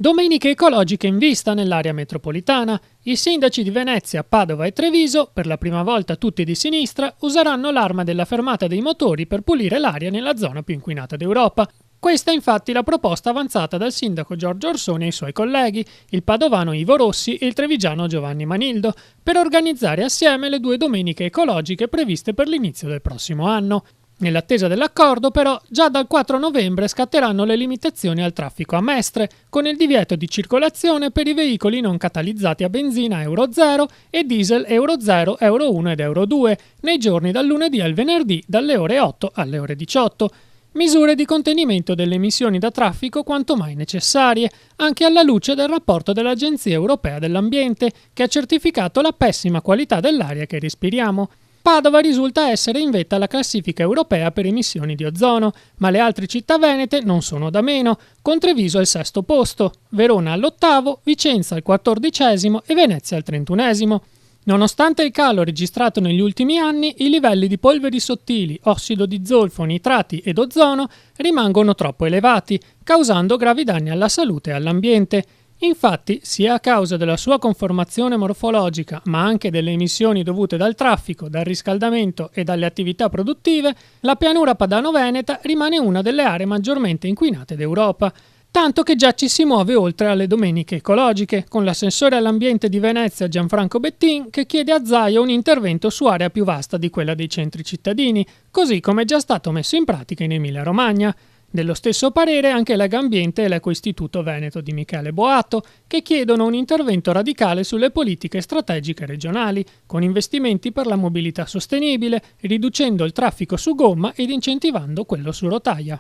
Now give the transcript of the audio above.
Domeniche ecologiche in vista nell'area metropolitana. I sindaci di Venezia, Padova e Treviso, per la prima volta tutti di sinistra, useranno l'arma della fermata dei motori per pulire l'aria nella zona più inquinata d'Europa. Questa è infatti la proposta avanzata dal sindaco Giorgio Orsoni ai suoi colleghi, il padovano Ivo Rossi e il trevigiano Giovanni Manildo, per organizzare assieme le due domeniche ecologiche previste per l'inizio del prossimo anno. Nell'attesa dell'accordo, però, già dal 4 novembre scatteranno le limitazioni al traffico a Mestre, con il divieto di circolazione per i veicoli non catalizzati a benzina Euro 0 e diesel Euro 0, Euro 1 ed Euro 2, nei giorni dal lunedì al venerdì dalle ore 8 alle ore 18. Misure di contenimento delle emissioni da traffico quanto mai necessarie, anche alla luce del rapporto dell'Agenzia Europea dell'Ambiente, che ha certificato la pessima qualità dell'aria che respiriamo. Padova risulta essere in vetta alla classifica europea per emissioni di ozono, ma le altre città venete non sono da meno, con Treviso al sesto posto, Verona all'8°, Vicenza al 14° e Venezia al 31°. Nonostante il calo registrato negli ultimi anni, i livelli di polveri sottili, ossido di zolfo, nitrati ed ozono rimangono troppo elevati, causando gravi danni alla salute e all'ambiente. Infatti, sia a causa della sua conformazione morfologica, ma anche delle emissioni dovute dal traffico, dal riscaldamento e dalle attività produttive, la pianura padano-veneta rimane una delle aree maggiormente inquinate d'Europa. Tanto che già ci si muove oltre alle domeniche ecologiche, con l'assessore all'ambiente di Venezia Gianfranco Bettin che chiede a Zaia un intervento su area più vasta di quella dei centri cittadini, così come è già stato messo in pratica in Emilia-Romagna. Dello stesso parere anche Legambiente e l'Ecoistituto Veneto di Michele Boato, che chiedono un intervento radicale sulle politiche strategiche regionali, con investimenti per la mobilità sostenibile, riducendo il traffico su gomma ed incentivando quello su rotaia.